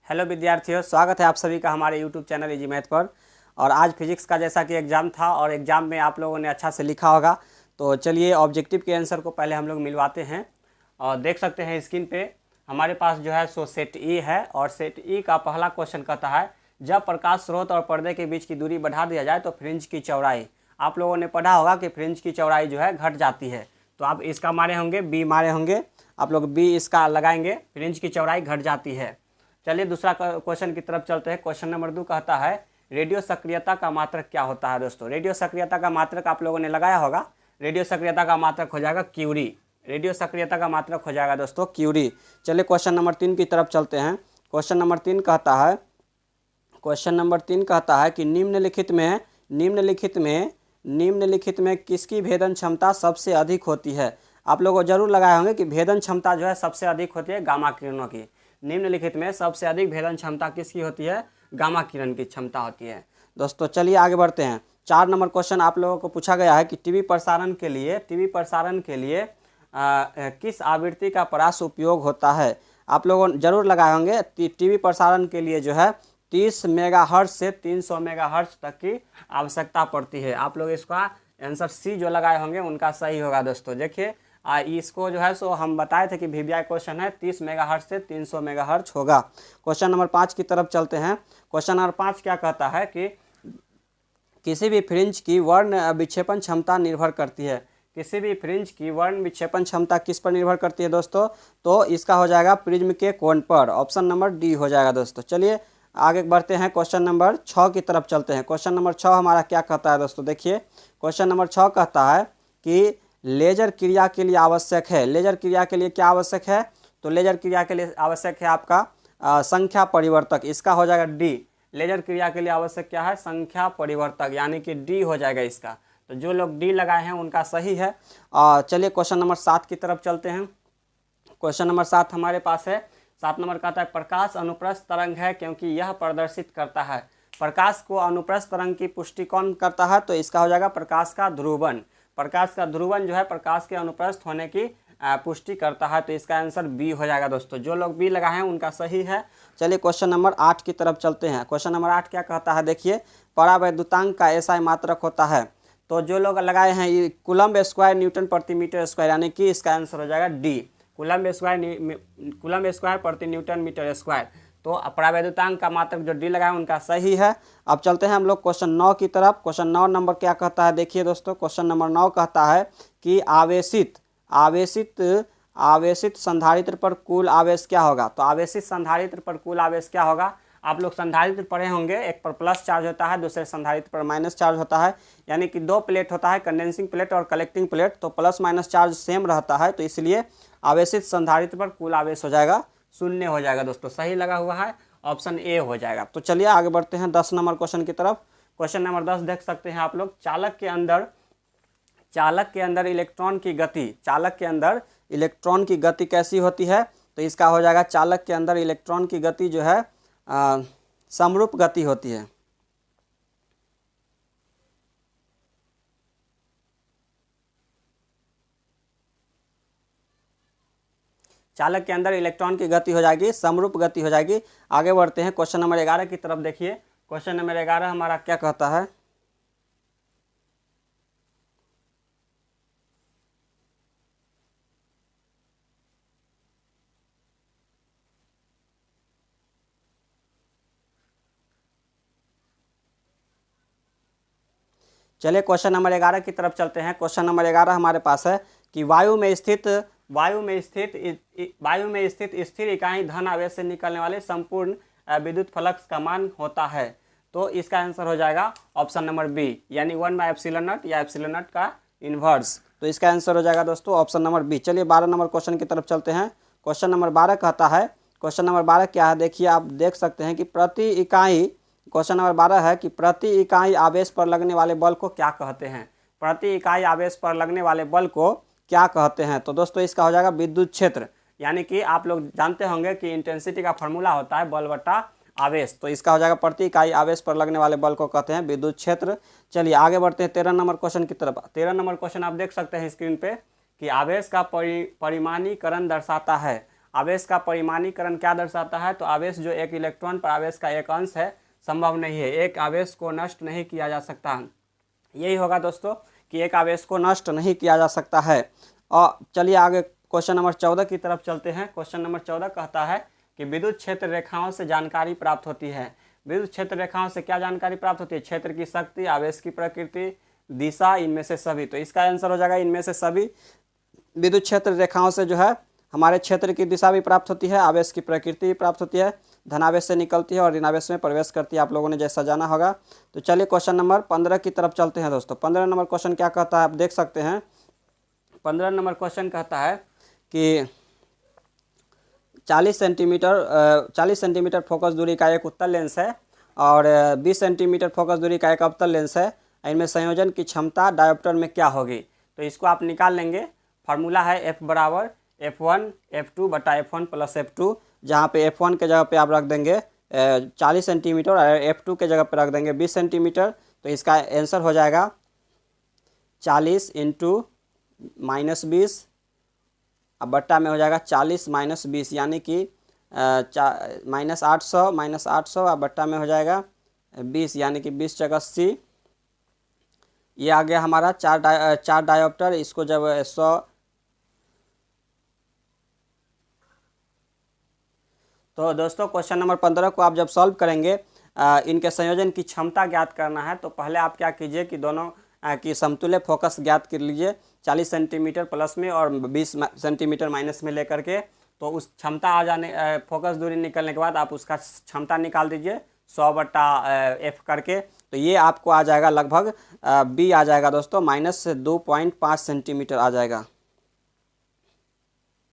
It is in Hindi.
हेलो विद्यार्थियों, स्वागत है आप सभी का हमारे यूट्यूब चैनल इजी मैथ पर। और आज फिजिक्स का जैसा कि एग्ज़ाम था और एग्ज़ाम में आप लोगों ने अच्छा से लिखा होगा, तो चलिए ऑब्जेक्टिव के आंसर को पहले हम लोग मिलवाते हैं। और देख सकते हैं स्क्रीन पे हमारे पास जो है सो सेट ई है, और सेट ई का पहला क्वेश्चन कहता है जब प्रकाश स्रोत और पर्दे के बीच की दूरी बढ़ा दिया जाए तो फ्रिंज की चौड़ाई। आप लोगों ने पढ़ा होगा कि फ्रिंज की चौड़ाई जो है घट जाती है, तो आप इसका मारे होंगे बी मारे होंगे, आप लोग बी इसका लगाएंगे, फ्रिंज की चौड़ाई घट जाती है। चलिए दूसरा क्वेश्चन की तरफ चलते हैं। क्वेश्चन नंबर 2 कहता है रेडियो सक्रियता का मात्रक क्या होता है। दोस्तों रेडियो सक्रियता का मात्रक आप लोगों ने लगाया होगा, रेडियो सक्रियता का मात्रक हो जाएगा क्यूरी। रेडियो सक्रियता का मात्रक हो जाएगा दोस्तों क्यूरी। चलिए क्वेश्चन नंबर 3 की तरफ चलते हैं। क्वेश्चन नंबर 3 कहता है कि निम्नलिखित में किसकी भेदन क्षमता सबसे अधिक होती है। आप लोगों जरूर लगाए होंगे कि भेदन क्षमता जो है सबसे अधिक होती है गामा किरणों की। निम्नलिखित में सबसे अधिक भेदन क्षमता किसकी होती है? गामा किरण की क्षमता होती है। दोस्तों चलिए आगे बढ़ते हैं। 4 नंबर क्वेश्चन आप लोगों को पूछा गया है कि टीवी प्रसारण के लिए किस आवृत्ति का परास उपयोग होता है। आप लोगों जरूर लगाए होंगे टीवी प्रसारण के लिए जो है 30 मेगाहर्ट्ज से 300 मेगाहर्ट्ज तक की आवश्यकता पड़ती है। आप लोग इसका आंसर सी जो लगाए होंगे उनका सही होगा। दोस्तों देखिए इसको जो है सो हम बताए थे कि वीवीआई क्वेश्चन है 30 मेगाहर्ट्ज से 300 मेगाहर्ट्ज होगा। क्वेश्चन नंबर 5 की तरफ चलते हैं। क्वेश्चन नंबर 5 क्या कहता है कि किसी भी फ्रिंज की वर्ण विक्षेपण क्षमता निर्भर करती है। किसी भी फ्रिंज की वर्ण विक्षेपण क्षमता किस पर निर्भर करती है दोस्तों? तो इसका हो जाएगा प्रिज्म के कोण पर। ऑप्शन नंबर डी हो जाएगा दोस्तों। चलिए आगे बढ़ते हैं, क्वेश्चन नंबर 6 की तरफ चलते हैं। क्वेश्चन नंबर 6 हमारा क्या कहता है दोस्तों? देखिए क्वेश्चन नंबर 6 कहता है कि लेजर क्रिया के लिए आवश्यक है। लेजर क्रिया के लिए क्या आवश्यक है? तो लेजर क्रिया के लिए आवश्यक है आपका संख्या परिवर्तक। इसका हो जाएगा डी। लेजर क्रिया के लिए आवश्यक क्या है? संख्या परिवर्तक, यानी कि डी हो जाएगा इसका। तो जो लोग डी लगाए हैं उनका सही है। चलिए क्वेश्चन नंबर 7 की तरफ चलते हैं। क्वेश्चन नंबर 7 हमारे पास है। 7 नंबर कहता है प्रकाश अनुप्रस्थ तरंग है क्योंकि यह प्रदर्शित करता है। प्रकाश को अनुप्रस्थ तरंग की पुष्टि कौन करता है? तो इसका हो जाएगा प्रकाश का ध्रुवण। प्रकाश का ध्रुवण जो है प्रकाश के अनुप्रस्थ होने की पुष्टि करता है, तो इसका आंसर बी हो जाएगा दोस्तों। जो लोग बी लगाए हैं उनका सही है। चलिए क्वेश्चन नंबर 8 की तरफ चलते हैं। क्वेश्चन नंबर 8 क्या कहता है? देखिए परावैद्युतांक का ऐसा मात्रक होता है। तो जो लोग लगाए हैं ये कूलम्ब स्क्वायर न्यूटन प्रति मीटर स्क्वायर, यानी कि इसका आंसर हो जाएगा डी। कूलम्ब स्क्वायर प्रति न्यूटन मीटर स्क्वायर। तो परावैद्युतांक का मात्रक जो डी लगाए उनका सही है। अब चलते हैं हम लोग क्वेश्चन 9 की तरफ। क्वेश्चन 9 नंबर क्या कहता है? देखिए दोस्तों क्वेश्चन नंबर 9 कहता है कि आवेशित संधारित्र पर कुल आवेश क्या होगा। तो आवेशित संधारित्र पर कुल आवेश क्या होगा? आप लोग संधारित्र पढ़े होंगे, एक पर प्लस चार्ज होता है, दूसरे संधारित्र पर माइनस चार्ज होता है, यानी कि 2 प्लेट होता है, कंडेंसिंग प्लेट और कलेक्टिंग प्लेट। तो प्लस माइनस चार्ज सेम रहता है, तो इसलिए आवेशित संधारित्र पर कुल आवेश हो जाएगा 0 हो जाएगा दोस्तों। सही लगा हुआ है, ऑप्शन ए हो जाएगा। तो चलिए आगे बढ़ते हैं 10 नंबर क्वेश्चन की तरफ। क्वेश्चन नंबर 10 देख सकते हैं आप लोग। चालक के अंदर इलेक्ट्रॉन की गति कैसी होती है? तो इसका हो जाएगा चालक के अंदर इलेक्ट्रॉन की गति जो है समरूप गति होती है। चालक के अंदर इलेक्ट्रॉन की गति हो जाएगी समरूप गति हो जाएगी। आगे बढ़ते हैं क्वेश्चन नंबर 11 की तरफ। देखिए क्वेश्चन नंबर 11 हमारा क्या कहता है? चलिए क्वेश्चन नंबर 11 की तरफ चलते हैं। क्वेश्चन नंबर 11 हमारे पास है कि वायु में स्थित स्थिर इकाई धन आवेश से निकलने वाले संपूर्ण विद्युत फ्लक्स का मान होता है। तो इसका आंसर हो जाएगा ऑप्शन नंबर बी, यानी 1/ε0 या ε0 का इन्वर्स। तो इसका आंसर हो जाएगा दोस्तों ऑप्शन नंबर बी। चलिए 12 नंबर क्वेश्चन की तरफ चलते हैं। क्वेश्चन नंबर 12 कहता है, क्वेश्चन नंबर 12 क्या है? देखिए आप देख सकते हैं कि क्वेश्चन नंबर 12 है कि प्रति इकाई आवेश पर लगने वाले बल को क्या कहते हैं? प्रति इकाई आवेश पर लगने वाले बल को क्या कहते हैं? तो दोस्तों इसका हो जाएगा विद्युत क्षेत्र, यानी कि आप लोग जानते होंगे कि इंटेंसिटी का फॉर्मूला होता है बल बटा आवेश। तो इसका हो जाएगा प्रति इकाई आवेश पर लगने वाले बल को कहते हैं विद्युत क्षेत्र। चलिए आगे बढ़ते हैं 13 नंबर क्वेश्चन की तरफ। 13 नंबर क्वेश्चन आप देख सकते हैं स्क्रीन पे कि आवेश का परिमाणीकरण दर्शाता है। आवेश का परिमाणीकरण क्या दर्शाता है? तो आवेश जो एक इलेक्ट्रॉन पर आवेश का एक अंश है, संभव नहीं है, एक आवेश को नष्ट नहीं किया जा सकता। यही होगा दोस्तों कि एक आवेश को नष्ट नहीं किया जा सकता है। और चलिए आगे क्वेश्चन नंबर 14 की तरफ चलते हैं। क्वेश्चन नंबर 14 कहता है कि विद्युत क्षेत्र रेखाओं से जानकारी प्राप्त होती है। विद्युत क्षेत्र रेखाओं से क्या जानकारी प्राप्त होती है? क्षेत्र की शक्ति, आवेश की प्रकृति, दिशा, इनमें से सभी। तो इसका आंसर हो जाएगा इनमें से सभी। विद्युत क्षेत्र रेखाओं से जो है हमारे क्षेत्र की दिशा भी प्राप्त होती है, आवेश की प्रकृति भी प्राप्त होती है, धनावेश से निकलती है और ऋणावेश में प्रवेश करती है। आप लोगों ने जैसा जाना होगा। तो चलिए क्वेश्चन नंबर 15 की तरफ चलते हैं दोस्तों। 15 नंबर क्वेश्चन क्या कहता है आप देख सकते हैं। 15 नंबर क्वेश्चन कहता है कि 40 सेंटीमीटर फोकस दूरी का एक उत्तल लेंस है और 20 सेंटीमीटर फोकस दूरी का एक अवतल लेंस है। इनमें संयोजन की क्षमता डायोप्टर में क्या होगी? तो इसको आप निकाल लेंगे। फार्मूला है F बराबर F1 F2 बटा F1 प्लस F2, जहाँ पे F1 के जगह पे आप रख देंगे 40 सेंटीमीटर और F2 के जगह पे रख देंगे 20 सेंटीमीटर। तो इसका आंसर हो जाएगा 40 इंटू -20 अब बट्टा में हो जाएगा 40 - 20 यानी कि -800 अब बट्टा में हो जाएगा 20 यानी कि 20 × 80। ये आ गया हमारा चार डायोप्टर। इसको जब 100 तो दोस्तों क्वेश्चन नंबर 15 को आप जब सॉल्व करेंगे, इनके संयोजन की क्षमता ज्ञात करना है। तो पहले आप क्या कीजिए कि दोनों की समतुल्य फोकस ज्ञात कर लीजिए, 40 सेंटीमीटर प्लस में और 20 सेंटीमीटर माइनस में लेकर के। तो उस क्षमता आ जाने फोकस दूरी निकलने के बाद आप उसका क्षमता निकाल दीजिए 100/F करके। तो ये आपको आ जाएगा लगभग B आ जाएगा दोस्तों, -2.5 सेंटीमीटर आ जाएगा।